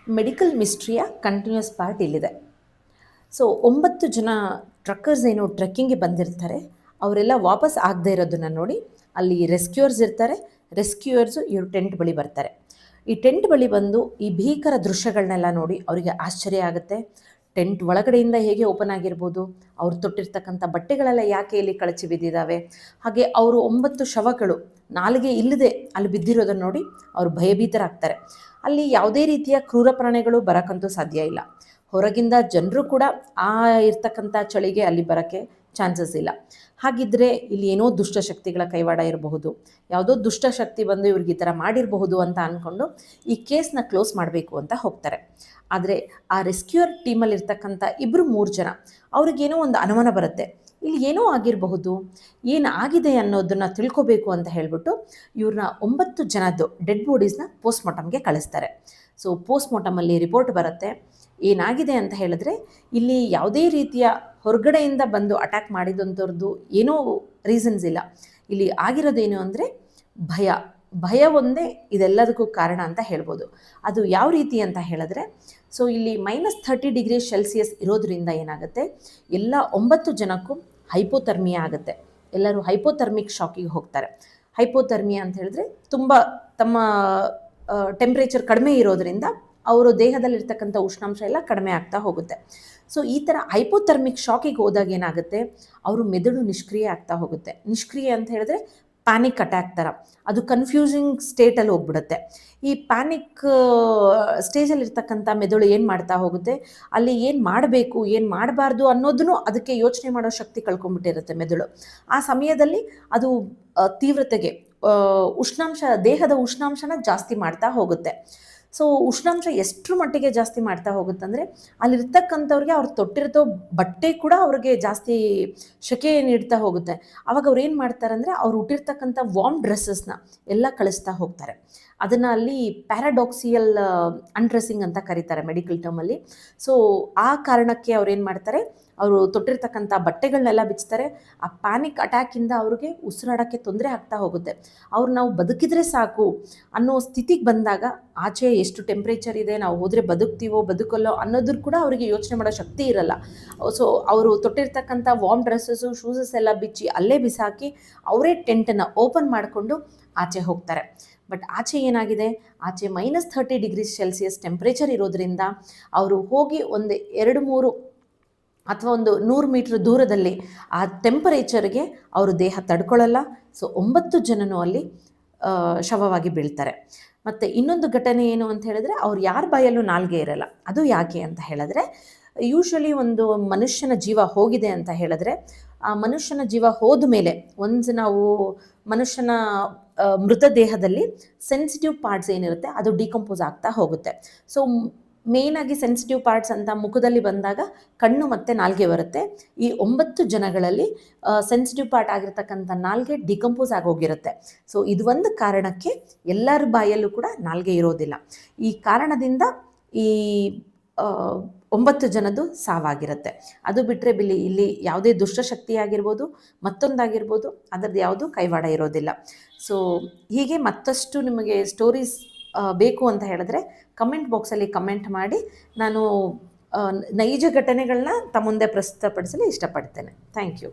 Medical ಮಿಸ್ಟ್ರಿಯ continuous part ಇಲ್ಲಿದೆ. So 9 ಜನ ಟ್ರಕ್ಕರ್ಸ್ ಏನು ಟ್ರೆಕ್ಕಿಂಗ್ಗೆ ಬಂದಿರ್ತಾರೆ, ಅವರೆಲ್ಲ ವಾಪಸ್ ಆಗದೆ ಇರೋದನ್ನು ನೋಡಿ ಅಲ್ಲಿ ರೆಸ್ಕ್ಯೂಯರ್ಸ್ ಇರ್ತಾರೆ. ರೆಸ್ಕ್ಯೂಯರ್ಸು ಇವರು ಟೆಂಟ್ ಬಳಿ ಬರ್ತಾರೆ. ಈ ಟೆಂಟ್ ಬಳಿ ಬಂದು ಈ ಭೀಕರ ದೃಶ್ಯಗಳನ್ನೆಲ್ಲ ನೋಡಿ ಅವರಿಗೆ ಆಶ್ಚರ್ಯ ಆಗುತ್ತೆ. ಟೆಂಟ್ ಒಳಗಡೆಯಿಂದ ಹೇಗೆ ಓಪನ್ ಆಗಿರ್ಬೋದು, ಅವ್ರು ತೊಟ್ಟಿರ್ತಕ್ಕಂಥ ಬಟ್ಟೆಗಳೆಲ್ಲ ಯಾಕೆ ಇಲ್ಲಿ ಕಳಚಿ ಬಿದ್ದಿದ್ದಾವೆ, ಹಾಗೆ ಅವರು 9 ಶವಗಳು ನಾಲಿಗೆ ಇಲ್ಲದೆ ಅಲ್ಲಿ ಬಿದ್ದಿರೋದನ್ನು ನೋಡಿ ಅವರು ಭಯಭೀತರಾಗ್ತಾರೆ. ಅಲ್ಲಿ ಯಾವುದೇ ರೀತಿಯ ಕ್ರೂರ ಪ್ರಾಣಿಗಳು ಬರೋಕ್ಕಂತೂ ಸಾಧ್ಯ ಇಲ್ಲ. ಹೊರಗಿಂದ ಜನರು ಕೂಡ ಆ ಇರ್ತಕ್ಕಂಥ ಚಳಿಗೆ ಅಲ್ಲಿ ಬರೋಕ್ಕೆ ಚಾನ್ಸಸ್ ಇಲ್ಲ. ಹಾಗಿದ್ದರೆ ಇಲ್ಲಿ ಏನೋ ದುಷ್ಟಶಕ್ತಿಗಳ ಕೈವಾಡ ಇರಬಹುದು, ಯಾವುದೋ ದುಷ್ಟಶಕ್ತಿ ಬಂದು ಇವ್ರಿಗೆ ಈ ಥರ ಮಾಡಿರಬಹುದು ಅಂತ ಅಂದ್ಕೊಂಡು ಈ ಕೇಸ್ನ ಕ್ಲೋಸ್ ಮಾಡಬೇಕು ಅಂತ ಹೋಗ್ತಾರೆ. ಆದರೆ ಆ ರೆಸ್ಕ್ಯೂಯರ್ ಟೀಮಲ್ಲಿರ್ತಕ್ಕಂಥ 2-3 ಜನ ಅವ್ರಿಗೇನೋ ಒಂದು ಅನುಮಾನ ಬರುತ್ತೆ, ಇಲ್ಲಿ ಏನೋ ಆಗಿರಬಹುದು, ಏನಾಗಿದೆ ಅನ್ನೋದನ್ನು ತಿಳ್ಕೊಬೇಕು ಅಂತ ಹೇಳಿಬಿಟ್ಟು ಇವ್ರನ್ನ 9 ಜನದ್ದು ಡೆಡ್ ಬಾಡೀಸ್ನ ಪೋಸ್ಟ್ಮಾರ್ಟಮ್ಗೆ ಕಳಿಸ್ತಾರೆ. ಸೊ ಪೋಸ್ಟ್ಮಾರ್ಟಮಲ್ಲಿ ರಿಪೋರ್ಟ್ ಬರುತ್ತೆ. ಏನಾಗಿದೆ ಅಂತ ಹೇಳಿದ್ರೆ, ಇಲ್ಲಿ ಯಾವುದೇ ರೀತಿಯ ಹೊರಗಡೆಯಿಂದ ಬಂದು ಅಟ್ಯಾಕ್ ಮಾಡಿದಂಥವ್ರದ್ದು ಏನೋ ರೀಸನ್ಸ್ ಇಲ್ಲ. ಇಲ್ಲಿ ಆಗಿರೋದೇನು ಅಂದರೆ ಭಯ ಒಂದೇ ಇದೆಲ್ಲದಕ್ಕೂ ಕಾರಣ ಅಂತ ಹೇಳ್ಬೋದು. ಅದು ಯಾವ ರೀತಿ ಅಂತ ಹೇಳಿದ್ರೆ, ಸೊ ಇಲ್ಲಿ -30°C ಇರೋದ್ರಿಂದ ಏನಾಗುತ್ತೆ, ಎಲ್ಲ 9 ಜನಕ್ಕೂ ಹೈಪೋಥರ್ಮಿಯಾ ಆಗುತ್ತೆ. ಎಲ್ಲರೂ ಹೈಪೋಥರ್ಮಿಕ್ ಶಾಕಿಗೆ ಹೋಗ್ತಾರೆ. ಹೈಪೋಥರ್ಮಿಯಾ ಅಂತ ಹೇಳಿದ್ರೆ ತುಂಬ ತಮ್ಮ ಟೆಂಪ್ರೇಚರ್ ಕಡಿಮೆ ಇರೋದ್ರಿಂದ ಅವರು ದೇಹದಲ್ಲಿರ್ತಕ್ಕಂಥ ಉಷ್ಣಾಂಶ ಎಲ್ಲ ಕಡಿಮೆ ಆಗ್ತಾ ಹೋಗುತ್ತೆ. ಸೊ ಈ ಥರ ಹೈಪೋಥರ್ಮಿಕ್ ಶಾಕಿಗೆ ಹೋದಾಗ ಏನಾಗುತ್ತೆ, ಅವರು ಮೆದುಳು ನಿಷ್ಕ್ರಿಯ ಆಗ್ತಾ ಹೋಗುತ್ತೆ. ನಿಷ್ಕ್ರಿಯ ಅಂತ ಹೇಳಿದ್ರೆ ಪ್ಯಾನಿಕ್ ಅಟ್ಯಾಕ್ ಥರ, ಅದು ಕನ್ಫ್ಯೂಸಿಂಗ್ ಸ್ಟೇಟಲ್ಲಿ ಹೋಗ್ಬಿಡುತ್ತೆ. ಈ ಪ್ಯಾನಿಕ್ ಸ್ಟೇಜಲ್ಲಿರ್ತಕ್ಕಂಥ ಮೆದುಳು ಏನು ಮಾಡ್ತಾ ಹೋಗುತ್ತೆ, ಅಲ್ಲಿ ಏನು ಮಾಡಬೇಕು ಏನು ಮಾಡಬಾರ್ದು ಅನ್ನೋದನ್ನು ಅದಕ್ಕೆ ಯೋಚನೆ ಮಾಡೋ ಶಕ್ತಿ ಕಳ್ಕೊಂಡ್ಬಿಟ್ಟಿರುತ್ತೆ ಮೆದುಳು. ಆ ಸಮಯದಲ್ಲಿ ಅದು ತೀವ್ರತೆಗೆ ದೇಹದ ಉಷ್ಣಾಂಶನ ಜಾಸ್ತಿ ಮಾಡ್ತಾ ಹೋಗುತ್ತೆ. ಸೊ ಉಷ್ಣಾಂಶ ಎಷ್ಟರ ಮಟ್ಟಿಗೆ ಜಾಸ್ತಿ ಮಾಡ್ತಾ ಹೋಗುತ್ತಂದರೆ, ಅಲ್ಲಿರ್ತಕ್ಕಂಥವ್ರಿಗೆ ಅವ್ರು ತೊಟ್ಟಿರೋ ಬಟ್ಟೆ ಕೂಡ ಅವ್ರಿಗೆ ಜಾಸ್ತಿ ಶೆಕೆ ನೀಡ್ತಾ ಹೋಗುತ್ತೆ. ಆವಾಗ ಅವ್ರು ಏನು ಮಾಡ್ತಾರಂದರೆ, ಅವ್ರು ಹುಟ್ಟಿರ್ತಕ್ಕಂಥ ವಾರ್ಮ್ ಡ್ರೆಸ್ಸಸ್ನ ಎಲ್ಲ ಕಳಿಸ್ತಾ ಹೋಗ್ತಾರೆ. ಅದನ್ನು ಅಲ್ಲಿ ಪ್ಯಾರಾಡಾಕ್ಸಿಯಲ್ ಅನ್ಡ್ರೆಸ್ಸಿಂಗ್ ಅಂತ ಕರೀತಾರೆ ಮೆಡಿಕಲ್ ಟರ್ಮಲ್ಲಿ. ಸೊ ಆ ಕಾರಣಕ್ಕೆ ಅವ್ರು ಏನು ಮಾಡ್ತಾರೆ, ಅವರು ತೊಟ್ಟಿರ್ತಕ್ಕಂಥ ಬಟ್ಟೆಗಳನ್ನೆಲ್ಲ ಬಿಚ್ತಾರೆ. ಆ ಪ್ಯಾನಿಕ್ ಅಟ್ಯಾಕಿಂದ ಅವ್ರಿಗೆ ಉಸಿರಾಡೋಕ್ಕೆ ತೊಂದರೆ ಆಗ್ತಾ ಹೋಗುತ್ತೆ. ಅವ್ರು ನಾವು ಬದುಕಿದ್ರೆ ಸಾಕು ಅನ್ನೋ ಸ್ಥಿತಿಗೆ ಬಂದಾಗ, ಆಚೆ ಎಷ್ಟು ಟೆಂಪ್ರೇಚರ್ ಇದೆ, ನಾವು ಹೋದರೆ ಬದುಕ್ತೀವೋ ಬದುಕಲ್ಲೋ ಅನ್ನೋದ್ರ ಕೂಡ ಅವರಿಗೆ ಯೋಚನೆ ಮಾಡೋ ಶಕ್ತಿ ಇರಲ್ಲ. ಸೊ ಅವರು ತೊಟ್ಟಿರ್ತಕ್ಕಂಥ ವಾರ್ಮ್ ಡ್ರೆಸ್ಸಸ್ಸು ಶೂಸಸ್ ಎಲ್ಲ ಬಿಚ್ಚಿ ಅಲ್ಲೇ ಬಿಸಾಕಿ ಅವರೇ ಟೆಂಟನ್ನು ಓಪನ್ ಮಾಡಿಕೊಂಡು ಆಚೆ ಹೋಗ್ತಾರೆ. ಬಟ್ ಆಚೆ ಏನಾಗಿದೆ, ಆಚೆ -30°C ಟೆಂಪ್ರೇಚರ್ ಇರೋದ್ರಿಂದ ಅವರು ಹೋಗಿ ಒಂದು 2-3 ಅಥವಾ ಒಂದು 100 ಮೀಟ್ರ್ ದೂರದಲ್ಲಿ ಆ ಟೆಂಪರೇಚರ್ಗೆ ಅವರು ದೇಹ ತಡ್ಕೊಳ್ಳಲ್ಲ. ಸೊ 9 ಜನನೂ ಅಲ್ಲಿ ಶವವಾಗಿ ಬೀಳ್ತಾರೆ. ಮತ್ತು ಇನ್ನೊಂದು ಘಟನೆ ಏನು ಅಂತ ಹೇಳಿದ್ರೆ, ಅವ್ರು ಯಾರ ಬಾಯಲ್ಲೂ ನಾಲ್ಗೆ ಇರಲ್ಲ. ಅದು ಯಾಕೆ ಅಂತ ಹೇಳಿದ್ರೆ, ಯೂಶ್ವಲಿ ಒಂದು ಮನುಷ್ಯನ ಜೀವ ಹೋಗಿದೆ ಅಂತ ಹೇಳಿದ್ರೆ, ಆ ಮನುಷ್ಯನ ಜೀವ ಹೋದ ಮೇಲೆ ನಾವು ಮನುಷ್ಯನ ಮೃತದೇಹದಲ್ಲಿ ಸೆನ್ಸಿಟಿವ್ ಪಾರ್ಟ್ಸ್ ಏನಿರುತ್ತೆ ಅದು ಡಿಕಂಪೋಸ್ ಆಗ್ತಾ ಹೋಗುತ್ತೆ. ಸೊ ಮೇಯ್ನಾಗಿ ಸೆನ್ಸಿಟಿವ್ ಪಾರ್ಟ್ಸ್ ಅಂತ ಮುಖದಲ್ಲಿ ಬಂದಾಗ ಕಣ್ಣು ಮತ್ತು ನಾಲ್ಗೆ ಬರುತ್ತೆ. ಈ 9 ಜನಗಳಲ್ಲಿ ಸೆನ್ಸಿಟಿವ್ ಪಾರ್ಟ್ ಆಗಿರ್ತಕ್ಕಂಥ ನಾಲ್ಗೆ ಡಿಕಂಪೋಸ್ ಆಗೋಗಿರುತ್ತೆ. ಸೊ ಇದು ಒಂದು ಕಾರಣಕ್ಕೆ ಎಲ್ಲರ ಬಾಯಲ್ಲೂ ಕೂಡ ನಾಲ್ಗೆ ಇರೋದಿಲ್ಲ. ಈ ಕಾರಣದಿಂದ ಈ 9 ಜನದ್ದು ಸಾವಾಗಿರುತ್ತೆ. ಅದು ಬಿಟ್ಟರೆ ಇಲ್ಲಿ ಯಾವುದೇ ದುಷ್ಟಶಕ್ತಿ ಆಗಿರ್ಬೋದು, ಮತ್ತೊಂದಾಗಿರ್ಬೋದು, ಅದರದ್ದು ಯಾವುದೂ ಕೈವಾಡ ಇರೋದಿಲ್ಲ. ಸೊ ಹೀಗೆ ಮತ್ತಷ್ಟು ನಿಮಗೆ ಸ್ಟೋರೀಸ್ ಬೇಕು ಅಂತ ಹೇಳಿದ್ರೆ ಕಮೆಂಟ್ ಬಾಕ್ಸಲ್ಲಿ ಕಮೆಂಟ್ ಮಾಡಿ, ನಾನು ನೈಜ ಘಟನೆಗಳನ್ನ ತಮ್ಮ ಮುಂದೆ ಪ್ರಸ್ತುತಪಡಿಸಲು ಇಷ್ಟಪಡ್ತೇನೆ. Thank you.